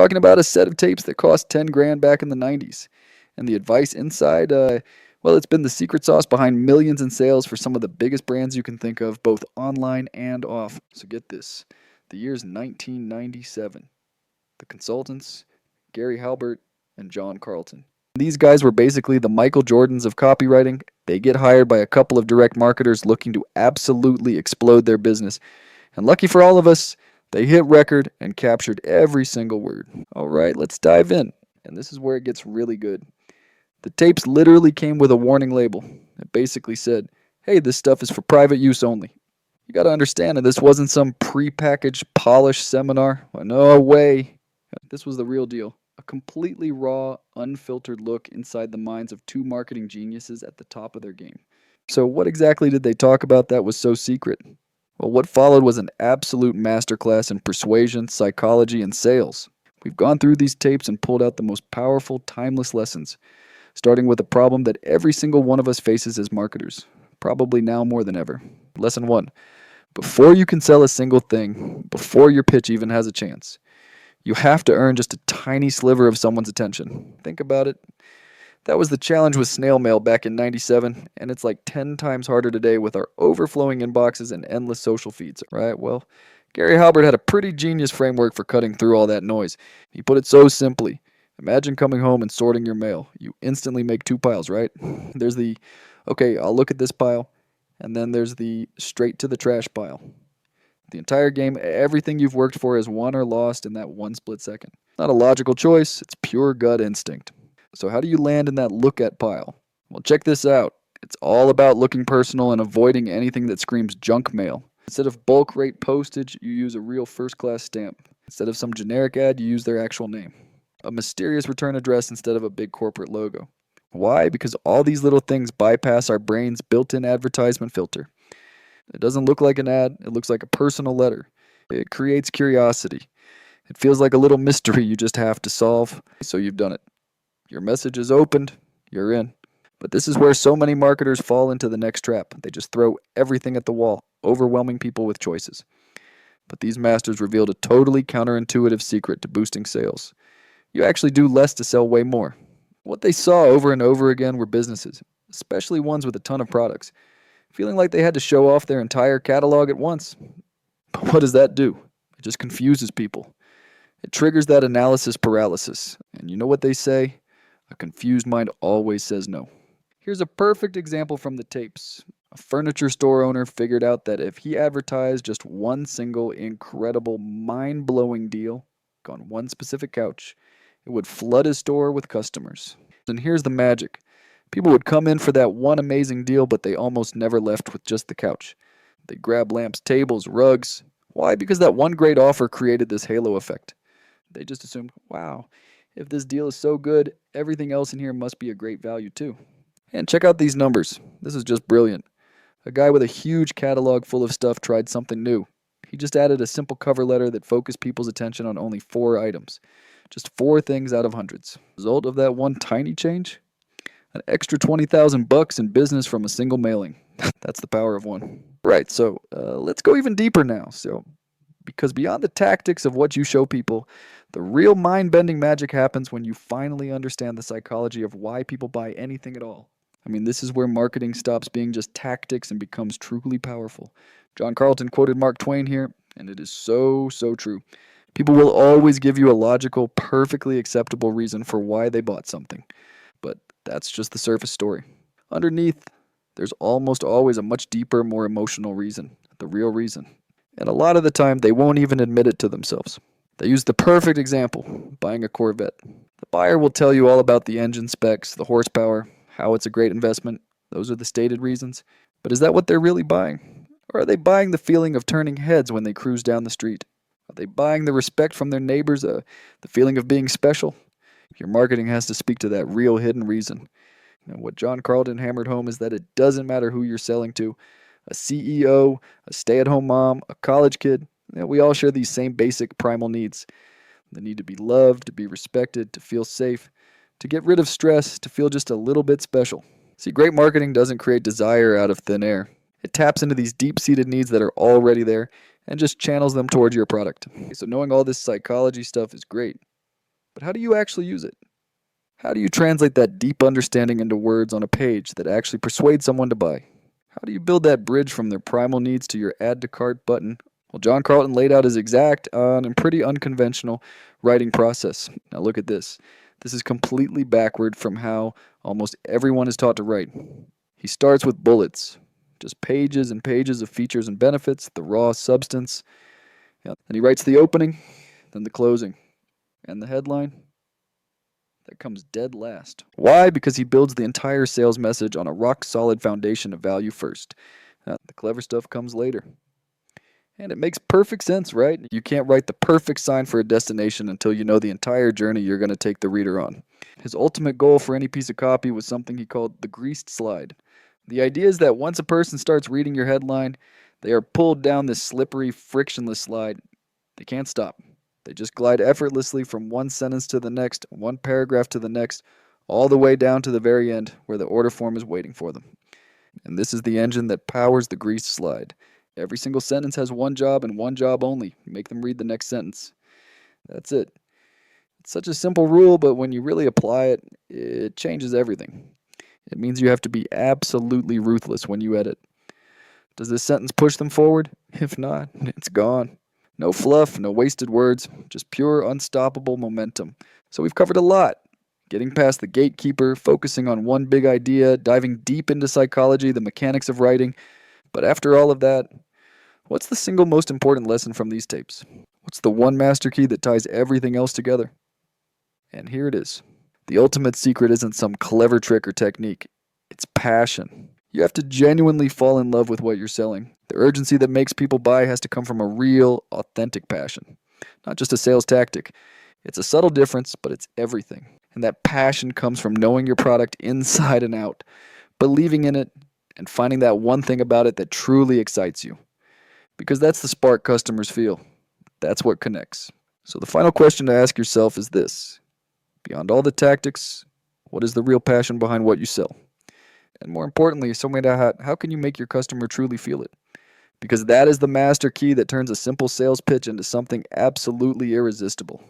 Talking about a set of tapes that cost 10 grand back in the 90s. And the advice inside, well, it's been the secret sauce behind millions in sales for some of the biggest brands you can think of, both online and off. So get this. The year's 1997. The consultants, Gary Halbert and John Carlton. These guys were basically the Michael Jordans of copywriting. They get hired by a couple of direct marketers looking to absolutely explode their business. And lucky for all of us, they hit record and captured every single word. All right, let's dive in. And this is where it gets really good. The tapes literally came with a warning label. It basically said, hey, this stuff is for private use only. You got to understand that this wasn't some prepackaged, polished seminar. No way. This was the real deal. A completely raw, unfiltered look inside the minds of two marketing geniuses at the top of their game. So what exactly did they talk about that was so secret? Well, what followed was an absolute masterclass in persuasion, psychology, and sales. We've gone through these tapes and pulled out the most powerful, timeless lessons, starting with a problem that every single one of us faces as marketers, probably now more than ever. Lesson 1. Before you can sell a single thing, before your pitch even has a chance, you have to earn just a tiny sliver of someone's attention. Think about it. That was the challenge with snail mail back in 97, and it's like 10 times harder today with our overflowing inboxes and endless social feeds, right? Well, Gary Halbert had a pretty genius framework for cutting through all that noise. He put it so simply. Imagine coming home and sorting your mail. You instantly make two piles, right? There's the, okay, I'll look at this pile, and then there's the straight to the trash pile. The entire game, everything you've worked for is won or lost in that one split second. Not a logical choice, it's pure gut instinct. So how do you land in that look at pile? Well, check this out. It's all about looking personal and avoiding anything that screams junk mail. Instead of bulk rate postage, you use a real first-class stamp. Instead of some generic ad, you use their actual name. A mysterious return address instead of a big corporate logo. Why? Because all these little things bypass our brain's built-in advertisement filter. It doesn't look like an ad, it looks like a personal letter. It creates curiosity. It feels like a little mystery you just have to solve, so you've done it. Your message is opened, you're in. But this is where so many marketers fall into the next trap. They just throw everything at the wall, overwhelming people with choices. But these masters revealed a totally counterintuitive secret to boosting sales. You actually do less to sell way more. What they saw over and over again were businesses, especially ones with a ton of products, feeling like they had to show off their entire catalog at once. But what does that do? It just confuses people. It triggers that analysis paralysis. And you know what they say? A confused mind always says no. Here's a perfect example from the tapes. A furniture store owner figured out that if he advertised just one single incredible, mind-blowing deal on one specific couch, it would flood his store with customers. And here's the magic. People would come in for that one amazing deal, but they almost never left with just the couch. They grab lamps, tables, rugs. Why? Because that one great offer created this halo effect. They just assumed, wow, if this deal is so good, everything else in here must be a great value too. And check out these numbers. This is just brilliant. A guy with a huge catalog full of stuff tried something new. He just added a simple cover letter that focused people's attention on only 4 items. Just 4 things out of hundreds. Result of that one tiny change? An extra $20,000 in business from a single mailing. That's the power of one. Right, so let's go even deeper now. Because beyond the tactics of what you show people, the real mind-bending magic happens when you finally understand the psychology of why people buy anything at all. I mean, this is where marketing stops being just tactics and becomes truly powerful. John Carlton quoted Mark Twain here, and it is so true. People will always give you a logical, perfectly acceptable reason for why they bought something. But that's just the surface story. Underneath, there's almost always a much deeper, more emotional reason, the real reason. And a lot of the time, they won't even admit it to themselves. They use the perfect example, buying a Corvette. The buyer will tell you all about the engine specs, the horsepower, how it's a great investment. Those are the stated reasons. But is that what they're really buying? Or are they buying the feeling of turning heads when they cruise down the street? Are they buying the respect from their neighbors, the feeling of being special? Your marketing has to speak to that real hidden reason. And what John Carlton hammered home is that it doesn't matter who you're selling to. A CEO, a stay-at-home mom, a college kid, we all share these same basic primal needs. The need to be loved, to be respected, to feel safe, to get rid of stress, to feel just a little bit special. See, great marketing doesn't create desire out of thin air. It taps into these deep-seated needs that are already there and just channels them towards your product. So knowing all this psychology stuff is great. But how do you actually use it? How do you translate that deep understanding into words on a page that actually persuade someone to buy? How do you build that bridge from their primal needs to your add to cart button? Well, John Carlton laid out his exact and pretty unconventional writing process. Now look at this. This is completely backward from how almost everyone is taught to write. He starts with bullets, just pages and pages of features and benefits, the raw substance. Then he writes the opening, then the closing, and the headline. That comes dead last. Why? Because he builds the entire sales message on a rock-solid foundation of value first. The clever stuff comes later. And it makes perfect sense, right? You can't write the perfect sign for a destination until you know the entire journey you're going to take the reader on. His ultimate goal for any piece of copy was something he called the greased slide. The idea is that once a person starts reading your headline, they are pulled down this slippery, frictionless slide. They can't stop. They just glide effortlessly from one sentence to the next, one paragraph to the next, all the way down to the very end where the order form is waiting for them. And this is the engine that powers the greased slide. Every single sentence has one job and one job only. Make them read the next sentence. That's it. It's such a simple rule, but when you really apply it, it changes everything. It means you have to be absolutely ruthless when you edit. Does this sentence push them forward? If not, it's gone. No fluff, no wasted words, just pure unstoppable momentum. So we've covered a lot. Getting past the gatekeeper, focusing on one big idea, diving deep into psychology, the mechanics of writing. But after all of that, what's the single most important lesson from these tapes? What's the one master key that ties everything else together? And here it is. The ultimate secret isn't some clever trick or technique. It's passion. You have to genuinely fall in love with what you're selling. The urgency that makes people buy has to come from a real, authentic passion. Not just a sales tactic. It's a subtle difference, but it's everything. And that passion comes from knowing your product inside and out, believing in it, and finding that one thing about it that truly excites you. Because that's the spark customers feel. That's what connects. So the final question to ask yourself is this. Beyond all the tactics, what is the real passion behind what you sell? And more importantly, how can you make your customer truly feel it? Because that is the master key that turns a simple sales pitch into something absolutely irresistible.